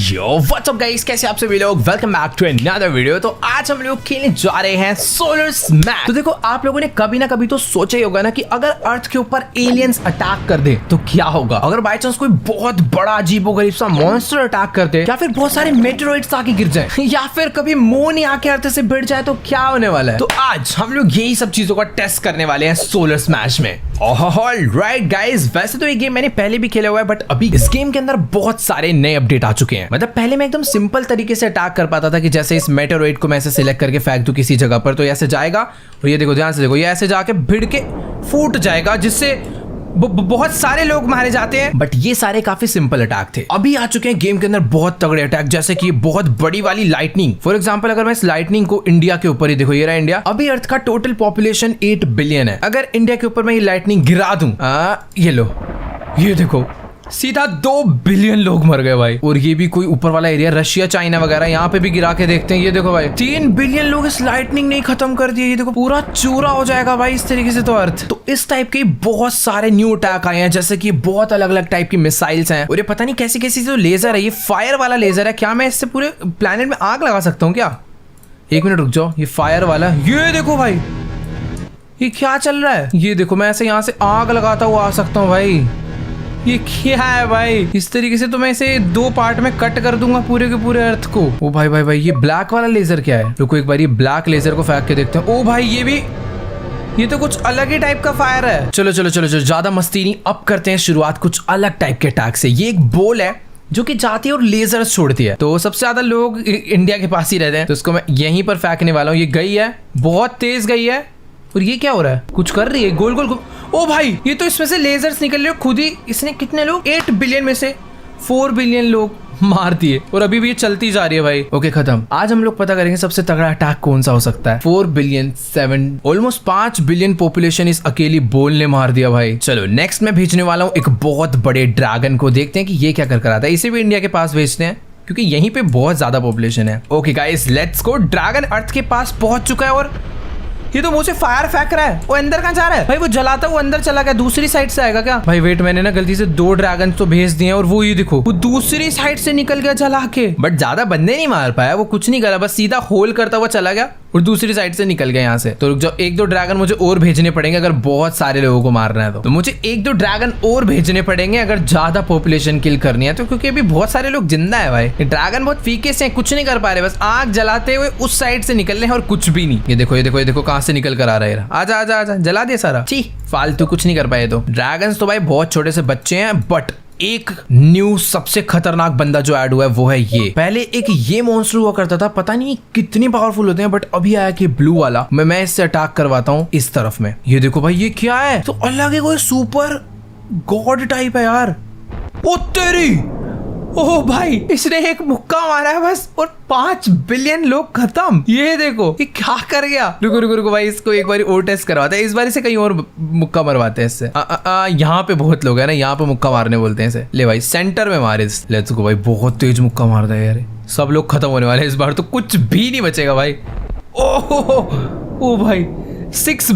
Yo what's up guys, कैसे आप सभी लोग। Welcome back to another video. तो आज हम लोग खेलने जा रहे हैं सोलर स्मैश। तो देखो, आप लोगों ने कभी ना कभी तो सोचा ही होगा ना कि अगर अर्थ के ऊपर एलियंस अटैक कर दे तो क्या होगा। अगर बाय चांस कोई बहुत बड़ा अजीबोगरीब सा मॉन्स्टर अटैक कर दे, या फिर बहुत सारे मेटेरोइड्स आके गिर जाए, या फिर कभी मून ही आके अर्थ से भिड़ जाए तो क्या होने वाला है। तो आज हम लोग यही सब चीजों का टेस्ट करने वाले हैं सोलर स्मैश में। ऑलराइट गाइस, वैसे तो ये गेम मैंने पहले भी खेला हुआ है, बट अभी इस गेम के अंदर बहुत सारे नए अपडेट आ चुके हैं। मतलब पहले मैं एकदम सिंपल तरीके से अटैक कर पाता था कि जैसे इस मेटेरोइड को मैं ऐसे सिलेक्ट करके फेंक दूं किसी जगह पर तो ऐसे जाएगा, और ये देखो ध्यान से देखो, ये ऐसे जाके भिड़ के फूट जाएगा, जिससे बहुत सारे लोग मारे जाते हैं। बट ये सारे काफी सिंपल अटैक थे। अभी आ चुके हैं गेम के अंदर बहुत तगड़े अटैक, जैसे कि बहुत बड़ी वाली लाइटनिंग। फॉर एग्जांपल, अगर मैं इस लाइटनिंग को इंडिया के ऊपर ही, देखो ये रहा इंडिया। अभी अर्थ का टोटल पॉपुलेशन 8 बिलियन है। अगर इंडिया के ऊपर मैं ये लाइटनिंग गिरा दूं, ये लो, ये देखो, सीधा 2 बिलियन लोग मर गए भाई। और ये भी कोई ऊपर वाला एरिया, रशिया चाइना वगैरह, यहाँ पे भी गिरा के देखते हैं। ये देखो भाई, 3 बिलियन लोग इस लाइटनिंग ने खत्म कर दिया। ये देखो, पूरा चूरा हो जाएगा भाई इस तरीके से तो अर्थ। तो इस टाइप के बहुत सारे न्यू अटैक आए हैं, जैसे कि बहुत अलग अलग टाइप की मिसाइल्स हैं। और ये पता नहीं कैसी कैसी जो लेजर है, ये फायर वाला लेजर है। क्या मैं इससे पूरे प्लेनेट में आग लगा सकता हूँ क्या? एक मिनट रुक जाओ, ये फायर वाला, ये देखो भाई, ये क्या चल रहा है। ये देखो, मैं ऐसे यहाँ से आग लगाता हुआ आ सकता हूँ भाई। ये क्या है भाई? इस तरीके से तो मैं इसे 2 पार्ट में कट कर दूंगा पूरे के पूरे अर्थ को। ओ भाई भाई भाई, ये ब्लैक वाला लेजर क्या है? रुको एक बार ये ब्लैक लेजर को फेंक के देखते हैं। ओ भाई, ये भी, ये तो कुछ अलग ही टाइप का फायर है। चलो चलो चलो चलो, ज्यादा मस्ती नहीं, अब करते हैं शुरुआत कुछ अलग टाइप के अटैक से। ये एक बोल है जो कि जाती है और लेजर छोड़ती है। तो सबसे ज्यादा लोग इंडिया के पास ही रहते हैं, तो इसको मैं यहीं पर फेंकने वाला हूँ। ये गई है, बहुत तेज गई है। और ये क्या हो रहा है? कुछ कर रही है, गोल गोल गोल। ओ भाई, ये तो इसमें से लेजर्स निकल रहे खुद ही। इसने कितने लोग, 8 बिलियन में से 4 बिलियन लोग मार दिए, और अभी भी ये चलती जा रही है भाई। ओके, खत्म। आज हम लोग पता करेंगे सबसे तगड़ा अटैक कौन सा हो सकता है। 4 बिलियन 7 ऑलमोस्ट 5 बिलियन पॉपुलेशन इस अकेली बोल ने मार दिया भाई। चलो नेक्स्ट मैं भेजने वाला हूँ एक बहुत बड़े ड्रैगन को। देखते हैं कि ये क्या कर आता है। इसे भी इंडिया के पास भेजते हैं क्योंकि यहीं पे बहुत ज्यादा पॉपुलेशन है। Okay guys, let's go. Dragon earth के पास पहुंच चुका है, और ये तो मुझे से फायर फेंक रहा है। वो अंदर कहाँ जा रहा है भाई? वो जलाता वो अंदर चला गया, दूसरी साइड से आएगा क्या? भाई वेट, मैंने ना गलती से 2 ड्रैगन तो भेज दिए, और वो ये देखो, वो दूसरी साइड से निकल गया जला के। बट ज्यादा बंदे नहीं मार पाया, वो कुछ नहीं करा, बस सीधा होल करता हुआ चला गया और दूसरी साइड से निकल गया यहाँ से। तो रुक जाओ, 1-2 ड्रैगन मुझे और भेजने पड़ेंगे अगर बहुत सारे लोगों को मारना है तो मुझे 1-2 ड्रैगन और भेजने पड़ेंगे अगर ज्यादा पॉपुलेशन किल करनी है तो। क्योंकि अभी बहुत सारे लोग जिंदा है भाई। ये ड्रैगन बहुत फीके से कुछ नहीं कर पा रहे, बस आग जलाते हुए उस साइड से निकल रहे हैं और कुछ भी नहीं। ये देखो ये देखो ये देखो, कहाँ से निकल कर आ रहा है। आजा आजा आजा, जला दिया सारा। ची, फालतू कुछ नहीं कर पाए। तो ड्रैगन्स तो भाई बहुत छोटे से बच्चे हैं, बट एक न्यू सबसे खतरनाक बंदा जो ऐड हुआ है वो है ये। पहले एक ये मॉन्स्टर हुआ करता था, पता नहीं कितनी पावरफुल होते हैं, बट अभी आया कि ब्लू वाला। मैं इससे अटैक करवाता हूँ इस तरफ में। ये देखो भाई, ये क्या है? तो अलग ही कोई सुपर गॉड टाइप है यार। ओ तेरी, ओह भाई, इसने एक मुक्का मारा है बस, और 5 बिलियन लोग खत्म। ये देखो, ये क्या कर गया। रुको रुको रुको भाई, इसको एक बार और टेस्ट करवाते हैं। इस बार से कहीं और मुक्का मरवाते हैं इससे। यहाँ पे बहुत लोग हैं ना, यहाँ पे मुक्का मारने बोलते हैं इसे। ले भाई, सेंटर में मारे। लेट्स गो भाई, बहुत तेज मुक्का मारता है यार। सब लोग खत्म होने वाले हैं इस बार, तो कुछ भी नहीं बचेगा भाई। ओ भाई, 6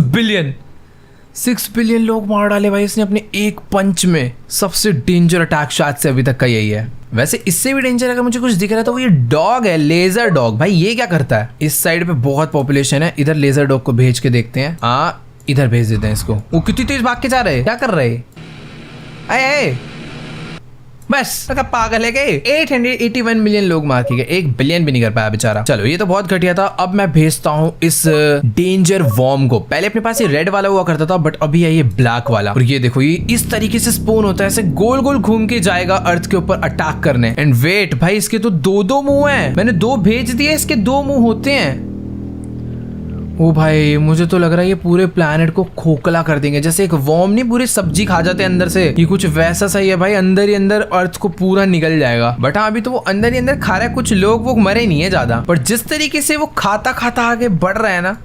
बिलियन लोग मार डाले भाई इसने अपने एक पंच में। सबसे डेंजर अटैक शायद से अभी तक का यही है। वैसे इससे भी डेंजर अगर मुझे कुछ दिख रहा है तो वो ये डॉग है, लेजर डॉग। भाई ये क्या करता है? इस साइड पे बहुत पॉपुलेशन है, इधर लेजर डॉग को भेज के देखते हैं। इधर भेज देते हैं इसको। वो कितनी तेज भाग के जा रहे हैं, क्या कर रहे हैं? अरे बस पागल है गए। 881 मिलियन लोग मार के गए, 1 बिलियन भी नहीं कर पाया बेचारा। चलो ये तो बहुत घटिया था। अब मैं भेजता हूँ इस डेंजर वॉर्म को। पहले अपने पास ये रेड वाला हुआ करता था, बट अभी है ये ब्लैक वाला। और ये देखो, ये इस तरीके से स्पोन होता है, ऐसे गोल गोल घूम के जाएगा अर्थ के ऊपर अटैक करने। एंड वेट भाई, इसके तो 2 मुंह हैं। मैंने 2 भेज दिए, इसके 2 मुंह होते हैं। ओ भाई, मुझे तो लग रहा है ये पूरे प्लैनेट को खोखला कर देंगे। जैसे एक वॉर्म नहीं पूरी सब्जी खा जाते हैं अंदर से, ये कुछ वैसा सही है भाई। अंदर ही अंदर अर्थ को पूरा निगल जाएगा। बट हाँ, अभी तो वो अंदर ही अंदर खा रहा है। कुछ लोग वो मरे नहीं है ज्यादा, पर जिस तरीके से वो खाता खाता आगे बढ़ रहा है ना,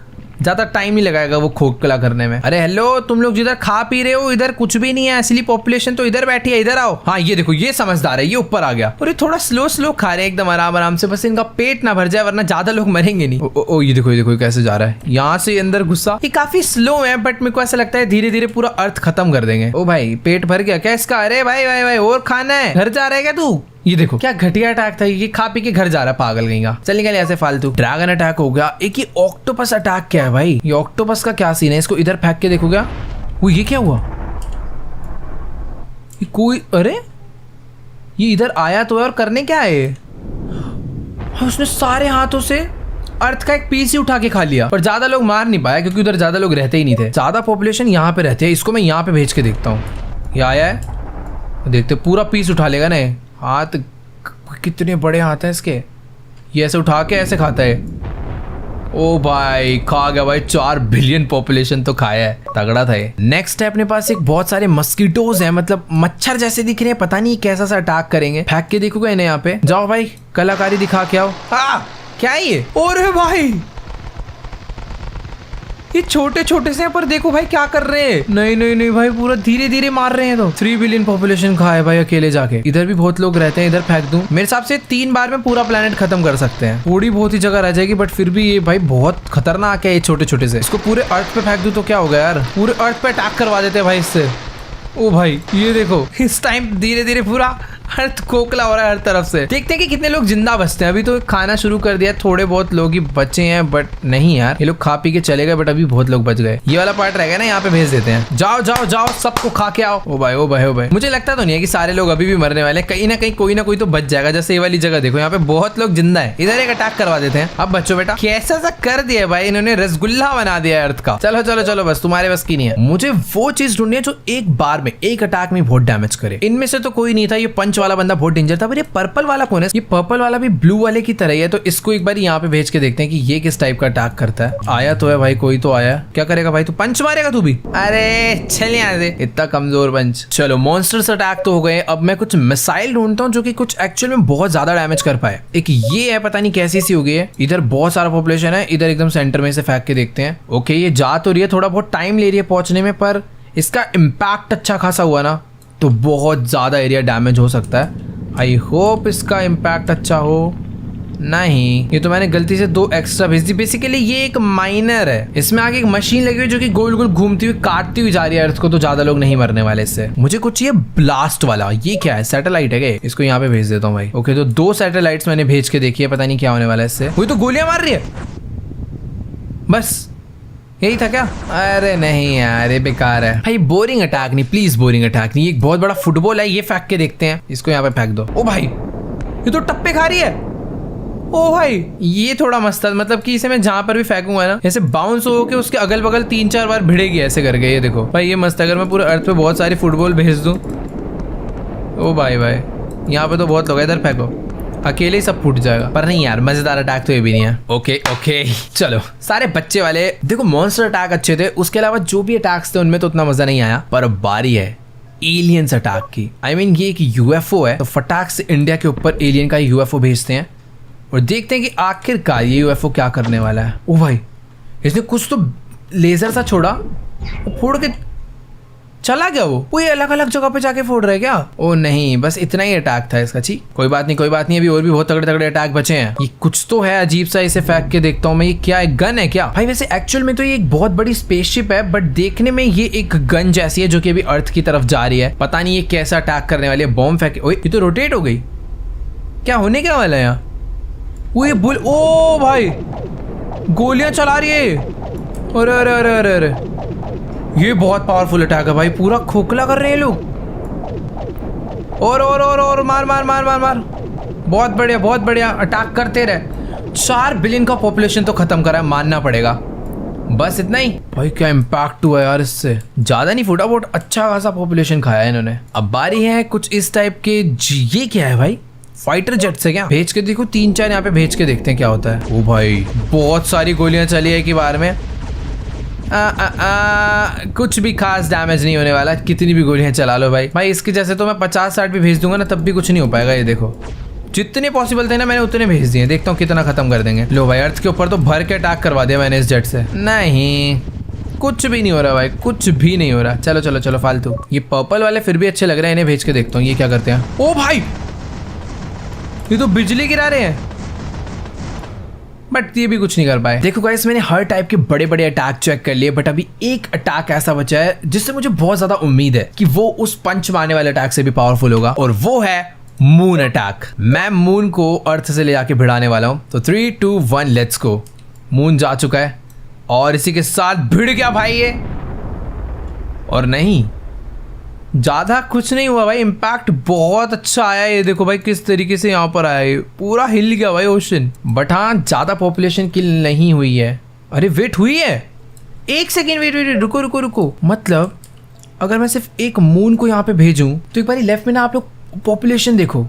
ज्यादा टाइम नहीं लगाएगा वो खोखला करने में। अरे हेलो, तुम लोग जिधर खा पी रहे हो इधर कुछ भी नहीं है, असली पॉपुलेशन तो इधर बैठी है, इधर आओ। हाँ ये देखो, ये समझदार है, ये ऊपर आ गया। और ये थोड़ा स्लो खा रहे हैं, एकदम आराम आराम से, बस इनका पेट ना भर जाए वरना ज्यादा लोग मरेंगे नहीं। ओ ये देखो कैसे जा रहा है, यहाँ से अंदर गुस्सा। ये काफी स्लो है, बट मेरे को ऐसा लगता है धीरे धीरे पूरा अर्थ खत्म कर देंगे। ओ भाई, पेट भर गया क्या इसका? अरे भाई भाई भाई, और खाना है? घर जा रहा है क्या तू? ये देखो क्या घटिया अटैक था, ये खा पी के घर जा रहा पागल कहीं का। चल निकल ऐसे फालतू। ड्रैगन अटैक हो गया। एक ये ऑक्टोपस अटैक क्या है भाई, ये ऑक्टोपस का क्या सीन है, इसको इधर फेंक के देखो क्या। वो ये क्या हुआ, ये कोई, अरे ये इधर आया तो है और करने क्या है, उसने सारे हाथों से अर्थ का एक पीस ही उठा के खा लिया। पर ज्यादा लोग मार नहीं पाया क्योंकि उधर ज्यादा लोग रहते ही नहीं थे। ज्यादा पॉपुलेशन यहाँ पे रहते हैं। इसको मैं यहाँ पे भेज के देखता हूँ, ये आया है, देखते पूरा पीस उठा लेगा ना। हाथ कितने बड़े हाथ हैं इसके, ये ऐसे उठा के ऐसे खाता है। ओ भाई खा गया भाई, 4 बिलियन पॉपुलेशन तो खाया है, तगड़ा था ये। नेक्स्ट है अपने पास एक बहुत सारे मस्कीटोज हैं, मतलब मच्छर जैसे दिख रहे हैं, पता नहीं कैसा सा अटैक करेंगे। फेंक के देखोगे इन्हें यहाँ पे, जाओ भाई कलाकारी दिखा के आओ। क्या है ये, ओरे भाई ये छोटे छोटे से हैं, पर देखो भाई क्या कर रहे हैं। नहीं नहीं नहीं भाई, पूरा धीरे धीरे मार रहे हैं। तो 3 बिलियन पॉपुलेशन खाए भाई अकेले जाके। इधर भी बहुत लोग रहते हैं, इधर फेंक दूं, मेरे हिसाब से 3 बार में पूरा प्लेनेट खत्म कर सकते हैं। थोड़ी बहुत ही जगह रह जाएगी, बट फिर भी ये भाई बहुत खतरनाक है ये छोटे छोटे से। इसको पूरे अर्थ पे फेंक दूं तो क्या होगा यार, पूरे अर्थ पे अटैक करवा देते हैं भाई इससे। ओ भाई ये देखो, इस टाइम धीरे धीरे पूरा अर्थ खोखला हो रहा है हर तरफ से। देखते हैं कि कितने लोग जिंदा बचते हैं। अभी तो खाना शुरू कर दिया, थोड़े बहुत लोग ही बचे हैं, बट नहीं यार ये लोग खा पी के चले गए, बट अभी बहुत लोग बच गए। ये वाला पार्ट रह गया ना, यहाँ पे भेज देते हैं। जाओ जाओ जाओ सबको खा के आओ। ओ भाई ओ भाई ओ भाई, मुझे लगता तो नहीं है कि सारे लोग अभी भी मरने वाले, कहीं ना कहीं कोई ना कोई तो बच जाएगा। जैसे ये वाली जगह देखो, यहाँ पे बहुत लोग जिंदा है, इधर एक अटैक करवा देते हैं। अब बच्चों बेटा कैसा सा कर दिया भाई इन्होंने, रसगुल्ला बना दिया अर्थ का। चलो चलो चलो बस तुम्हारे बस की नहीं है। मुझे वो चीज ढूंढनी है जो एक बार में एक अटैक में बहुत डैमेज करे। इनमें से तो कोई नहीं था, ये पंच वाला बंदा बहुत डेंजर था। पर ये पर्पल वाला कौन है, ये पर्पल वाला भी ब्लू वाले की तरह ही है, तो इसको एक बार यहाँ पे भेज के देखते हैं कि ये किस टाइप का अटैक करता है। आया तो है भाई, कोई तो आया। क्या करेगा भाई, तू पंच मारेगा तू भी, अरे चल यहाँ से, इतना कमजोर पंच। चलो मॉन्स्टर्स अटैक तो हो गए, अब मैं कुछ मिसाइल ढूंढता हूँ जो कि कुछ एक्चुअल में बहुत ज्यादा डैमेज कर पाए। एक ये है, पता नहीं कैसी सी हो गई है। इधर बहुत सारा पॉपुलेशन है, इधर एकदम सेंटर में से फेंक के देखते हैं। ओके ये जा तो रही है, थोड़ा बहुत टाइम ले रही है पहुंचने में, पर इसका इम्पैक्ट अच्छा खासा हुआ ना, तो बहुत ज्यादा एरिया डैमेज हो सकता है। आई होप इसका इम्पैक्ट अच्छा हो। नहीं, ये तो मैंने गलती से 2 एक्स्ट्रा भेज दी। बेसिकली ये एक माइनर है, इसमें आगे एक मशीन लगी हुई जो कि गोल गोल घूमती हुई काटती हुई जा रही है अर्थ को, तो ज्यादा लोग नहीं मरने वाले इससे। मुझे कुछ ये ब्लास्ट वाला, ये क्या है, सैटेलाइट है क्या, इसको यहाँ पे भेज देता हूँ भाई। ओके तो 2 सैटेलाइट्स मैंने भेज के देखी है, पता नहीं क्या होने वाला है इससे। वही तो गोलियां मार रही है, बस यही था क्या। अरे नहीं यार ये बेकार है भाई, बोरिंग अटैक नहीं, प्लीज बोरिंग अटैक नहीं। एक बहुत बड़ा फुटबॉल है, ये फेंक के देखते हैं, इसको यहाँ पे फेंक दो। ओ भाई ये तो टप्पे खा रही है। ओ भाई ये थोड़ा मस्त था, मतलब कि इसे मैं जहां पर भी फेंकूंगा ना, ऐसे बाउंस हो के उसके अगल बगल 3-4 बार भिड़ेगी ऐसे करके। ये देखो भाई ये मस्त है। अगर मैं पूरे अर्थ पे बहुत सारी फुटबॉल भेज दूं, ओ भाई भाई यहाँ पे तो बहुत लोग, इधर फेंको, अकेले ही सब फूट जाएगा। पर नहीं यार मजेदार अटैक तो ये भी नहीं है। ओके ओके चलो सारे बच्चे वाले देखो, मॉन्स्टर अटैक अच्छे थे, उसके अलावा जो भी अटैक्स थे उनमें तो उतना मजा नहीं आया। पर बारी है एलियंस अटैक की। I mean, ये एक यूएफओ है, तो फटाक से इंडिया के ऊपर एलियन का यूएफओ भेजते हैं और देखते हैं कि आखिरकार ये यूएफओ क्या करने वाला है। ओ भाई इसने कुछ तो लेजर सा छोड़ा, वो फोड़ के चला गया। वो ये अलग अलग जगह पे जाके फोड़ रहा है क्या। ओ नहीं बस इतना ही अटैक था इसका। छी कोई बात नहीं कोई बात नहीं, अभी और भी बहुत तगड़े तगड़े अटैक बचे हैं। ये कुछ तो है अजीब सा, इसे फेंक के देखता हूँ मैं। ये क्या है, गन है क्या भाई। वैसे एक्चुअल में तो ये एक बहुत बड़ी स्पेसशिप है, बट देखने में ये एक गन जैसी है जो कि अभी अर्थ की तरफ जा रही है। पता नहीं ये कैसा अटैक करने वाली है। बॉम्ब फेंके, ओए ये तो रोटेट हो गई, क्या होने क्या वाला है यहाँ। वो ये बुल, ओ भाई गोलियां चला रही है। अरे अरे अरे अरे अरे ये बहुत पावरफुल अटैक है भाई, पूरा खोखला कर रहे हैं लोग। और मार मार मार मार मार, बहुत बढ़िया अटैक करते रहे। 4 बिलियन का पॉपुलेशन तो खत्म करा है, मानना पड़ेगा। बस इतना ही भाई, क्या इम्पैक्ट हुआ यार इससे। ज्यादा नहीं फूटा, बहुत अच्छा खासा पॉपुलेशन खाया है इन्होंने। अब बारी है कुछ इस टाइप के। ये क्या है भाई, फाइटर जेट से क्या, भेज के देखो 3-4 यहाँ पे भेज के देखते हैं क्या होता है। ओ भाई बहुत सारी गोलियां चली है कि बार में। कुछ भी खास डैमेज नहीं होने वाला, कितनी भी गोलियां चला लो भाई। इसके जैसे तो मैं 50-60 भी भेज दूंगा ना, तब भी कुछ नहीं हो पाएगा। ये देखो जितने पॉसिबल थे ना मैंने उतने भेज दिए, देखता हूँ कितना खत्म कर देंगे। लो भाई अर्थ के ऊपर तो भर के अटैक करवा दिया मैंने इस जेट से। नहीं कुछ भी नहीं हो रहा भाई, कुछ भी नहीं हो रहा। चलो चलो चलो फालतू। ये पर्पल वाले फिर भी अच्छे लग रहे हैं, इन्हें भेज के देखता हूँ ये क्या करते हैं। ओ भाई ये तो बिजली गिरा रहे हैं, बट ये भी कुछ नहीं कर पाए। देखो गाइस मैंने हर टाइप के बड़े बड़े अटैक चेक कर लिए, बट अभी एक अटैक ऐसा बचा है जिससे मुझे बहुत ज्यादा उम्मीद है कि वो उस पंच मारने वाले अटैक से भी पावरफुल होगा, और वो है मून अटैक। मैं मून को अर्थ से ले जाके भिड़ाने वाला हूँ। तो 3 2 1 लेट्स गो। मून जा चुका है और इसी के साथ भिड़ गया भाई ये। और नहीं, ज्यादा कुछ नहीं हुआ भाई, इम्पैक्ट बहुत अच्छा आया। ये देखो भाई किस तरीके से यहाँ पर आया, ये पूरा हिल गया भाई ओशन। बट हाँ, ज्यादा पॉपुलेशन किल नहीं हुई है। अरे वेट, हुई है। एक सेकेंड, वेट वेट, रुको रुको रुको। मतलब अगर मैं सिर्फ एक मून को यहाँ पे भेजूं तो एक बार लेफ्ट में ना आप लोग पॉपुलेशन देखो,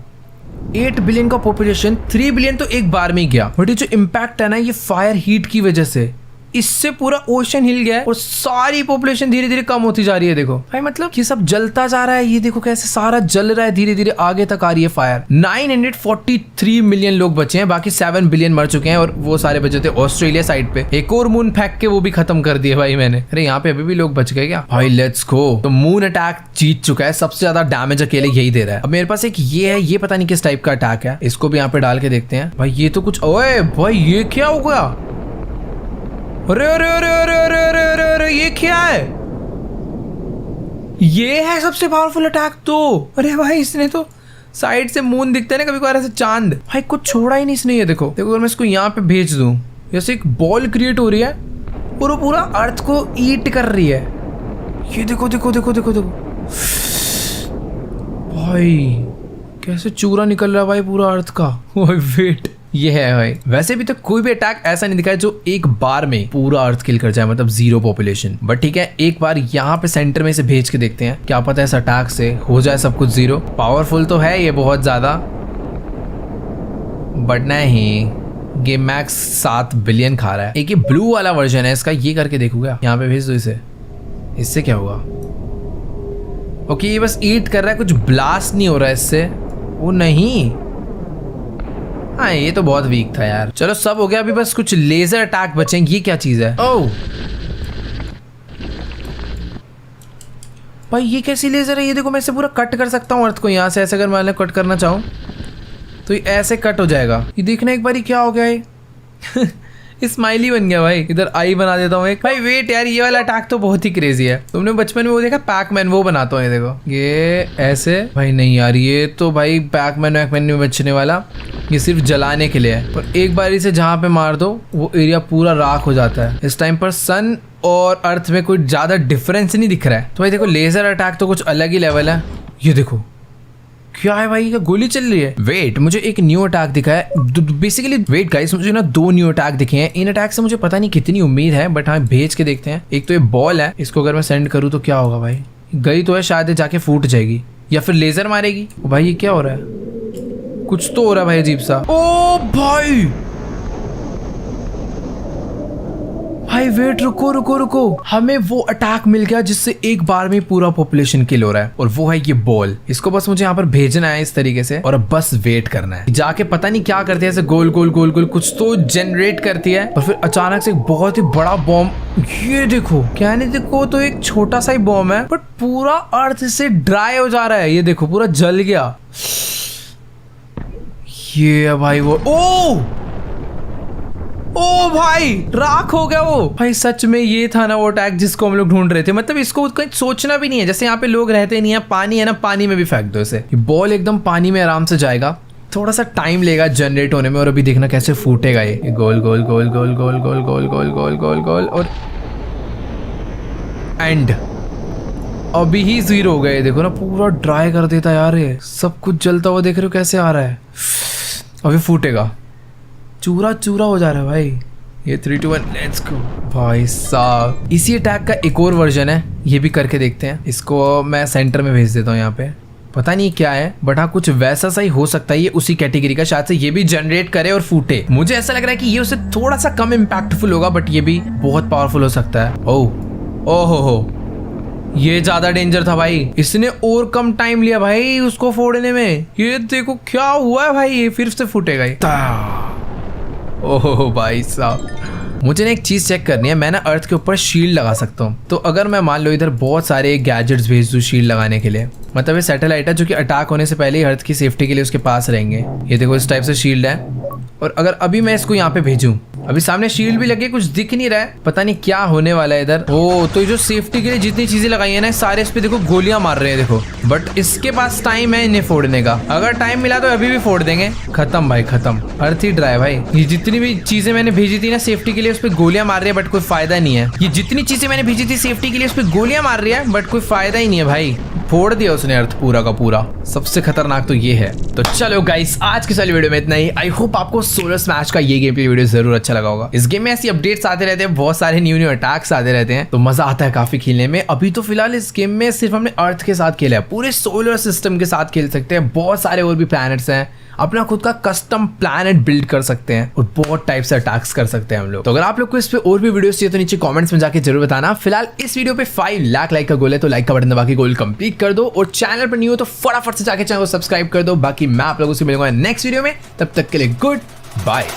8 बिलियन का पॉपुलेशन, 3 बिलियन तो एक बार में ही गया। बट ये जो इम्पैक्ट है ना, ये फायर हीट की वजह से इससे पूरा ओशन हिल गया है और सारी पॉपुलेशन धीरे धीरे कम होती जा रही है। देखो भाई, मतलब ये सब जलता जा रहा है। ये देखो कैसे सारा जल रहा है, धीरे धीरे आगे तक आ रही है फायर। 943 मिलियन लोग बचे हैं, बाकी 7 बिलियन मर चुके हैं और वो सारे बचे थे ऑस्ट्रेलिया साइड पे। एक और मून फेंक के वो भी खत्म कर दिए भाई मैंने। अरे यहाँ पे अभी भी लोग बच गए क्या भाई? Let's go. तो मून अटैक जीत चुका है, सबसे ज्यादा डैमेज अकेले यही दे रहा है। अब मेरे पास एक ये है, ये पता नहीं किस टाइप का अटैक है, इसको भी यहाँ पे डाल के देखते हैं। भाई ये तो कुछ, ओए भाई ये क्या हो गया? अरे अरे अरे अरे अरे अरे अरे अरे, ये क्या है? ये है सबसे पावरफुल अटैक तो। अरे भाई इसने तो साइड से मून दिखता है ना कभी कभार ऐसे चांद, भाई कुछ छोड़ा ही नहीं इसने। ये देखो देखो, अगर मैं इसको यहाँ पे भेज दूं, जैसे एक बॉल क्रिएट हो रही है और वो पूरा अर्थ को ईट कर रही है। ये देखो देखो देखो देखो देखो भाई, कैसे चूरा निकल रहा है भाई पूरा अर्थ का। वेट, ये है भाई। वैसे भी तो कोई भी अटैक ऐसा नहीं दिखा है जो एक बार में पूरा अर्थ किल कर जाए, मतलब 0 पॉपुलेशन। बट ठीक है, एक बार यहाँ पे सेंटर में इसे भेज के देखते हैं, क्या पता है इस अटैक से हो जाए सब कुछ 0। पावरफुल तो है ये बहुत ज्यादा, बट नहीं, गेम मैक्स 7 बिलियन खा रहा है। एक ये ब्लू वाला वर्जन है इसका, ये करके देखूंगा। यहाँ पे भेज दो इसे, इससे क्या होगा? ओके, ये बस ईट कर रहा है, कुछ ब्लास्ट नहीं हो रहा है इससे। वो नहीं, हाँ ये तो बहुत वीक था यार। चलो सब हो गया, अभी बस कुछ लेजर अटैक बचेंगे। ये क्या चीज है? ओह भाई, ये कैसी लेजर है? ये देखो, मैं इसे पूरा कट कर सकता हूँ अर्थ को यहाँ से। ऐसे अगर मैं कट करना चाहूँ तो ये ऐसे कट हो जाएगा। ये देखना एक बार क्या हो गया है। स्माइली बन गया भाई। इधर आई बना देता हूँ एक। भाई वेट यार, ये वाला अटैक तो बहुत ही क्रेजी है। तुमने बचपन में वो देखा पैकमैन? वो बनाता हूँ। ये देखो, ये ऐसे। भाई नहीं यार, ये तो भाई पैकमैन वैकमैन में बचने वाला, ये सिर्फ जलाने के लिए है। पर एक बार इसे जहाँ पे मार दो वो एरिया पूरा राख हो जाता है। इस टाइम पर सन और अर्थ में कोई ज्यादा डिफरेंस नहीं दिख रहा है। तो भाई देखो, लेजर अटैक तो कुछ अलग ही लेवल है। ये देखो क्या है भाई, क्या गोली चल रही है? वेट, मुझे एक न्यू अटैक दिखा है बेसिकली। वेट गाइस, मुझे ना 2 न्यू अटैक दिखे हैं। इन अटैक से मुझे पता नहीं कितनी उम्मीद है, बट हाँ भेज के देखते हैं। एक तो ये बॉल है, इसको अगर मैं सेंड करूँ तो क्या होगा भाई? गई तो है, शायद ये जाके फूट जाएगी या फिर लेजर मारेगी। भाई ये क्या हो रहा है? कुछ तो हो रहा है भाई अजीब सा। ओ भाई, भाई वेट, रुको रुको रुको, हमें वो अटैक मिल गया जिससे एक बार में पूरा पॉपुलेशन किल हो रहा है, और वो है ये बॉल। इसको बस मुझे यहाँ पर भेजना है इस तरीके से, और अब बस वेट करना है। जाके पता नहीं क्या करती है, ऐसे गोल गोल गोल गोल कुछ तो जनरेट करती है, और फिर अचानक से एक बहुत ही बड़ा बॉम्ब। ये देखो, कहने देखो तो एक छोटा सा ही बॉम्ब है, बट पूरा अर्थ से ड्राई हो जा रहा है। ये देखो पूरा जल गया। ये भाई वो, ओ भाई राख हो गया वो। भाई सच में ये था ना वो अटैक जिसको हम लोग ढूंढ रहे थे। मतलब इसको कहीं सोचना भी नहीं है, जैसे यहाँ पे लोग रहते नहीं है, पानी है ना, पानी में भी फेंक दो इसे, बॉल एकदम पानी में आराम से जाएगा। थोड़ा सा टाइम लेगा जनरेट होने में, और अभी देखना कैसे फूटेगा ये। गोल गोल गोल गोल गोल गोल गोल गोल गोल गोल गोल, और एंड अभी ही 0 हो गए। देखो ना, पूरा ड्राई कर देता यार ये। सब कुछ जलता हुआ देख रहे हो कैसे आ रहा है। अभी फूटेगा, चूरा चूरा हो जा रहा है भाई। ये 3 2 1 लेट्स गो। भाई साहब, इसी अटैक का एक और वर्जन है, ये भी करके देखते हैं। इसको मैं सेंटर में भेज देता हूँ यहाँ पे। पता नहीं क्या है, बट हाँ कुछ वैसा सा ही हो सकता है। ये उसी कैटेगरी का, शायद से ये भी जनरेट करे और फूटे। मुझे ऐसा लग रहा है कि ये उससे थोड़ा सा कम इम्पैक्टफुल होगा, बट ये भी बहुत पावरफुल हो सकता है। ओहो, ये ज्यादा डेंजर था भाई। इसने और कम टाइम लिया भाई उसको फोड़ने में। ये देखो क्या हुआ है भाई, ये फिर से फूटेगा ये। ओह भाई साहब, मुझे ना एक चीज चेक करनी है। मैं ना अर्थ के ऊपर शील्ड लगा सकता हूँ। तो अगर मैं मान लो इधर बहुत सारे गैजेट्स भेज दूँ शील्ड लगाने के लिए, मतलब ये सैटेलाइट है जो कि अटैक होने से पहले ही अर्थ की सेफ्टी के लिए उसके पास रहेंगे। ये देखो इस टाइप से शील्ड है, और अगर अभी मैं इसको यहाँ पे भेजूं, अभी सामने शील्ड भी लगे, कुछ दिख नहीं रहा है, पता नहीं क्या होने वाला है इधर। ओ तो ये जो सेफ्टी के लिए जितनी चीजें लगाई है ना, सारे इस पे देखो गोलियां मार रहे हैं देखो, बट इसके पास टाइम है इन्हें फोड़ने का। अगर टाइम मिला तो अभी भी फोड़ देंगे। खत्म भाई खत्म, अर्थ ही ड्राई भाई। ये जितनी भी चीजें मैंने भेजी थी ना सेफ्टी के लिए, उस पे गोलियां मार रही है, बट कोई फायदा नहीं है। ये जितनी चीजें मैंने भेजी थी सेफ्टी के लिए, उस पे गोलियां मार रही है, बट कोई फायदा ही नहीं है भाई। फोड़ दिया उसने अर्थ पूरा का पूरा। सबसे खतरनाक तो ये है। तो चलो गाइस, आज की सारी वीडियो में इतना ही। आई होप आपको सोलर स्मैश का ये गेम प्ले वीडियो जरूर अच्छा लगा होगा। इस गेम में ऐसी अपडेट्स आते रहते हैं, बहुत सारे न्यू अटैक्स आते रहते हैं, तो मजा आता है काफी खेलने में। अभी तो फिलहाल इस गेम में सिर्फ हमने अर्थ के साथ खेला है, पूरे सोलर सिस्टम के साथ खेल सकते हैं। बहुत सारे और भी प्लैनेट्स हैं, अपना खुद का कस्टम प्लैनेट बिल्ड कर सकते हैं और बहुत टाइप से अटैक्स कर सकते हैं हम लोग। तो अगर आप लोग को इस पे और भी वीडियोस चाहिए तो नीचे कमेंट्स में जाके जरूर बताना। फिलहाल इस वीडियो पे 5 लाख लाइक का गोल है, तो लाइक का बटन दबा के गोल कंप्लीट कर दो, और चैनल पर न्यू हो तो फटाफट से जाके चैनल को सब्सक्राइब कर दो। बाकी मैं आप लोगों से मिलूंगा नेक्स्ट वीडियो में, तब तक के लिए गुड बाय।